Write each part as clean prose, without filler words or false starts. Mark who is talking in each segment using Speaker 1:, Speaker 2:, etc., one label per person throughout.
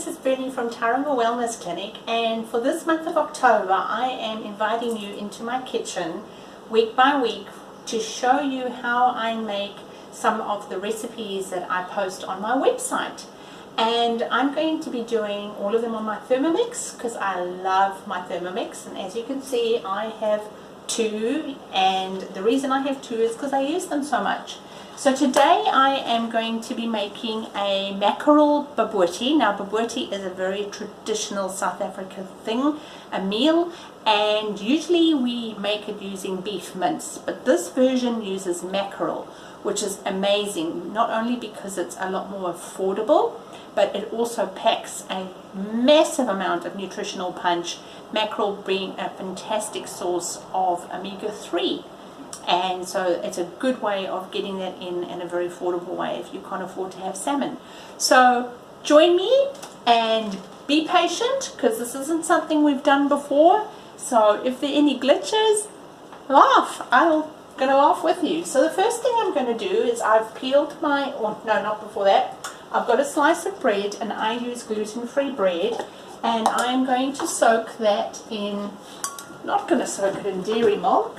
Speaker 1: this is Bernie from Tauranga Wellness Clinic, and for this month of October I am inviting you into my kitchen week by week to show you how I make some of the recipes that I post on my website. And I'm going to be doing all of them on my Thermomix because I love my Thermomix, and as you can see I have two, and the reason I have two is because I use them so much. So today I am going to be making a mackerel bobotie. Now bobotie is a very traditional South African thing, a meal, and usually we make it using beef mince, but this version uses mackerel, which is amazing, not only because it's a lot more affordable, but it also packs a massive amount of nutritional punch, mackerel being a fantastic source of omega-3. And so it's a good way of getting that in a very affordable way if you can't afford to have salmon. So join me and be patient because this isn't something we've done before. So if there are any glitches, laugh. I'm going to laugh with you. So the first thing I'm going to do is I've peeled my, or no, not before that. I've got a slice of bread, and I use gluten-free bread, and I'm going to soak that in, not going to soak it in dairy milk.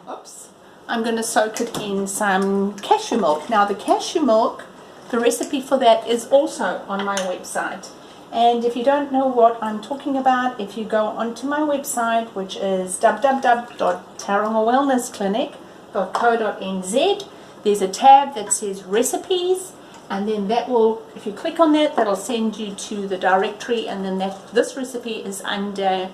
Speaker 1: Oops. I'm going to soak it in some cashew milk. Now the cashew milk, the recipe for that is also on my website. And if you don't know what I'm talking about, if you go onto my website, which is www.taurangawellnessclinic.co.nz, there's a tab that says recipes, and then that will, if you click on that, that'll send you to the directory, and then this recipe is under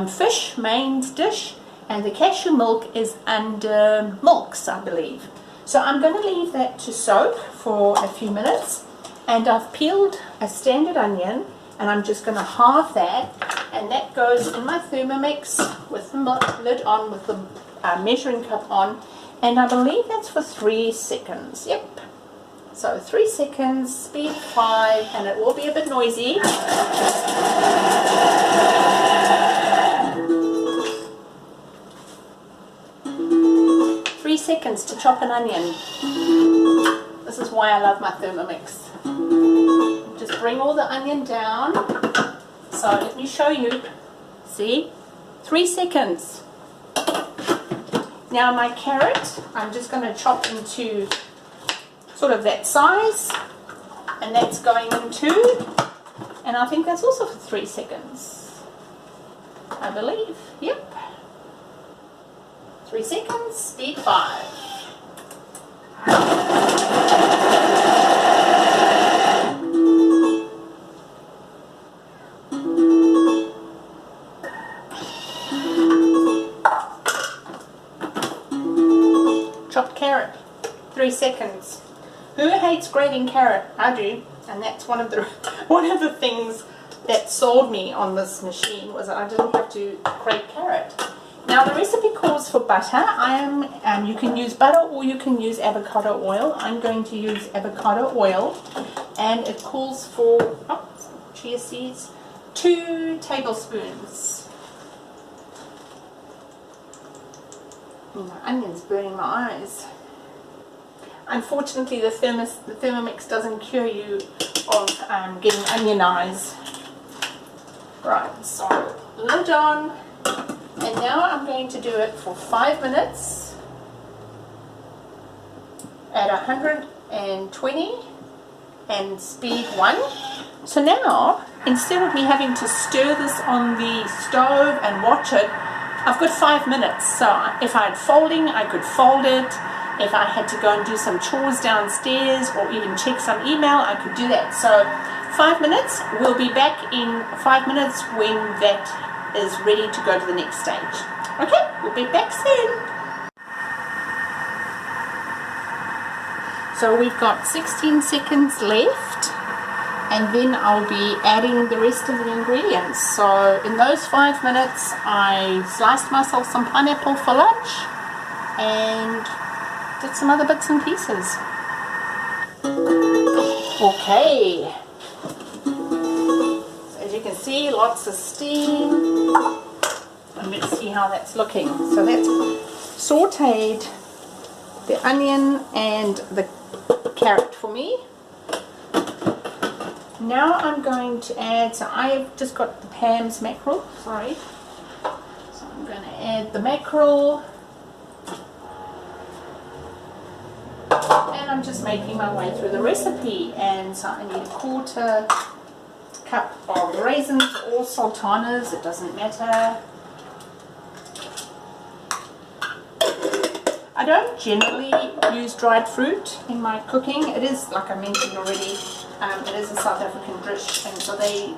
Speaker 1: fish, main dish, and the cashew milk is under milks, I believe. So I'm going to leave that to soak for a few minutes, and I've peeled a standard onion, and I'm just going to halve that, and that goes in my Thermomix with the lid on, with the measuring cup on, and I believe that's for 3 seconds. Yep. So 3 seconds, speed 5, and it will be a bit noisy. 3 seconds to chop an onion. This is why I love my Thermomix. Just bring all the onion down. So let me show you. See? 3 seconds. Now my carrot, I'm just going to chop into sort of that size, and that's going into, and I think that's also for 3 seconds, I believe. Yep. 3 seconds, speed 5. Chopped carrot, 3 seconds. Who hates grating carrot? I do, and that's one of the things that sold me on this machine, was that I didn't have to grate carrot. Now the recipe calls for butter. You can use butter or you can use avocado oil. I'm going to use avocado oil, and it calls for chia seeds, 2 tablespoons. My onion's burning my eyes. Unfortunately, the Thermomix doesn't cure you of getting onion eyes. Right, so lid on, and now I'm going to do it for 5 minutes at 120 and speed 1. So now, instead of me having to stir this on the stove and watch it, I've got 5 minutes. So if I had folding, I could fold it. If I had to go and do some chores downstairs or even check some email, I could do that. So 5 minutes, we'll be back in 5 minutes when that is ready to go to the next stage. Okay, we'll be back soon. So we've got 16 seconds left, and then I'll be adding the rest of the ingredients. So in those 5 minutes, I sliced myself some pineapple for lunch, and did some other bits and pieces. Okay. So as you can see, lots of steam. And let's see how that's looking. So that's sauteed the onion and the carrot for me. Now I'm going to add, so I've just got the Pam's mackerel, sorry. So I'm going to add the mackerel. And I'm just making my way through the recipe. And so I need a 1/4 cup of raisins or sultanas, it doesn't matter. I don't generally use dried fruit in my cooking. It is, like I mentioned already, it is a South African dish, and so they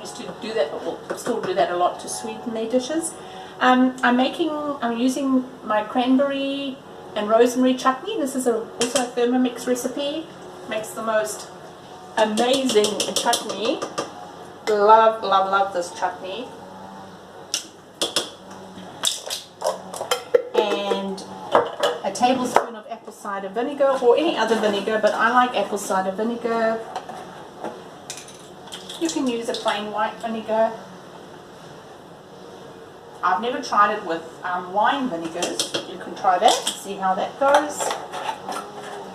Speaker 1: used to do that, or still do that a lot to sweeten their dishes. I'm using my cranberry and rosemary chutney. This is also a Thermomix recipe. Makes the most amazing chutney. Love, love, love this chutney. And a tablespoon of apple cider vinegar, or any other vinegar, but I like apple cider vinegar. You can use a plain white vinegar. I've never tried it with wine vinegars. You can try that and see how that goes.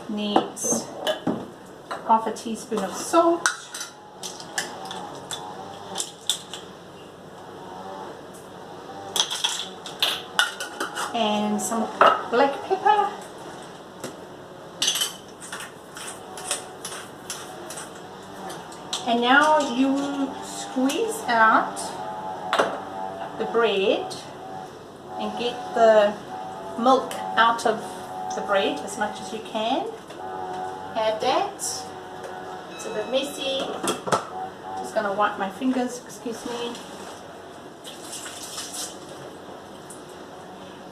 Speaker 1: Needs 1/2 teaspoon of salt. And some black pepper. And now you squeeze out the bread and get the milk out of the bread as much as you can. Add that. It's a bit messy. Just going to wipe my fingers, excuse me.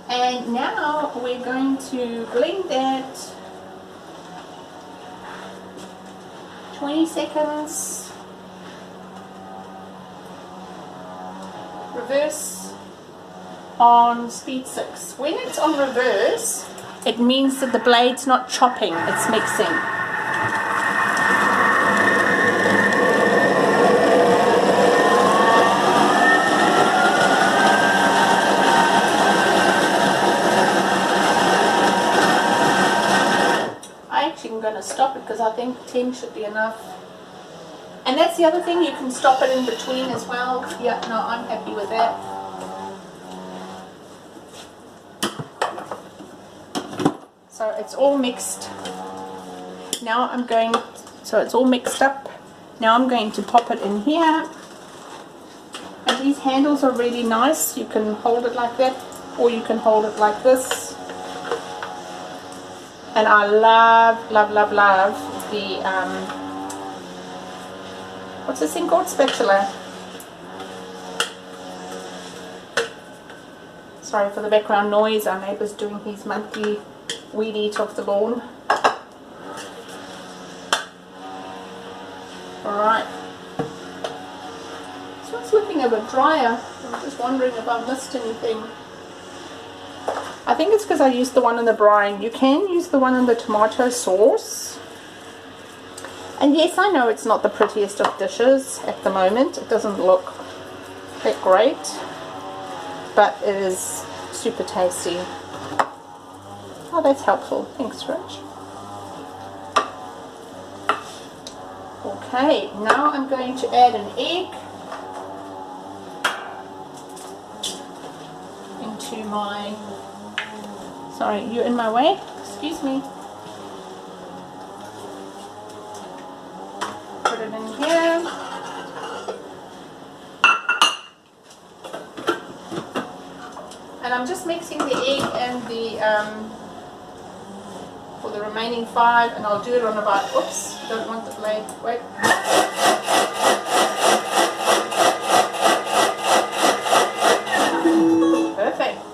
Speaker 1: And now we're going to blend that 20 seconds. Reverse on speed 6. When it's on reverse, it means that the blade's not chopping, it's mixing. I'm going to stop it because I think 10 should be enough. And that's the other thing, you can stop it in between as well. Yeah, no, I'm happy with that. So it's all mixed. Now I'm going, so it's all mixed up. Now I'm going to pop it in here. And these handles are really nice. You can hold it like that, or you can hold it like this. And I love, love, love, love the, what's this thing called? Spatula. Sorry for the background noise, our neighbour's doing his monthly weed eat off the lawn. Alright. So it's looking a bit drier. I'm just wondering if I missed anything. I think it's because I used the one in the brine. You can use the one in the tomato sauce. And yes, I know it's not the prettiest of dishes at the moment. It doesn't look that great. But it is super tasty. Oh, that's helpful. Thanks, Rich. Okay, now I'm going to add an egg into my... Sorry, you're in my way? Excuse me. Put it in here. And I'm just mixing the egg and the, for the remaining 5, and I'll do it on about, oops, don't want the blade, wait. Perfect.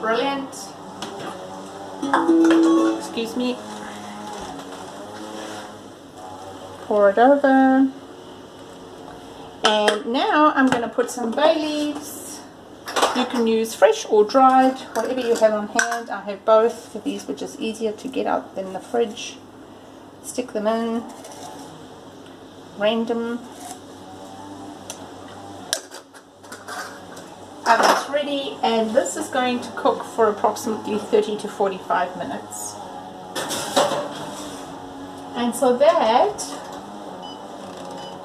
Speaker 1: Brilliant. Excuse me. Pour it over. And now I'm going to put some bay leaves. You can use fresh or dried, whatever you have on hand. I have both. For these, which is easier to get out than the fridge. Stick them in. Random. Oven's ready, and this is going to cook for approximately 30 to 45 minutes. And so that,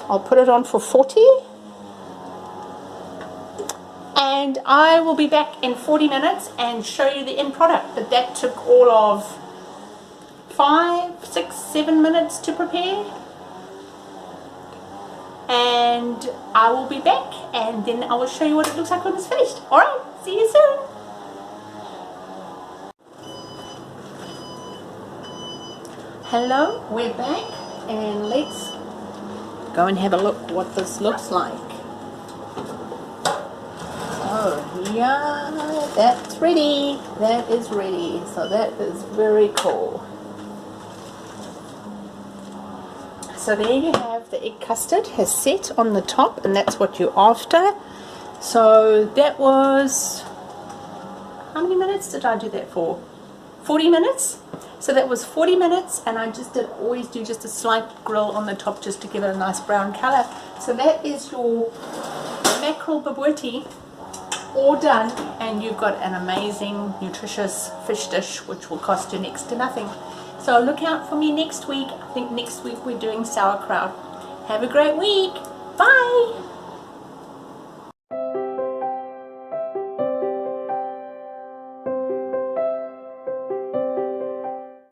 Speaker 1: I'll put it on for 40. And I will be back in 40 minutes and show you the end product. But that took all of 5, 6, 7 minutes to prepare. And I will be back and then I will show you what it looks like when it's finished. Alright, see you soon. Hello, we're back and let's go and have a look what this looks like. Oh yeah, that's ready. That is ready. So that is very cool. So there you have the egg custard has set on the top, and that's what you're after. So that was, how many minutes did I do that for? 40 minutes. So that was 40 minutes, and I just always do just a slight grill on the top just to give it a nice brown color. So that is your mackerel bobotie all done, and you've got an amazing nutritious fish dish which will cost you next to nothing. So look out for me next week. I think next week we're doing sauerkraut. Have a great week. Bye.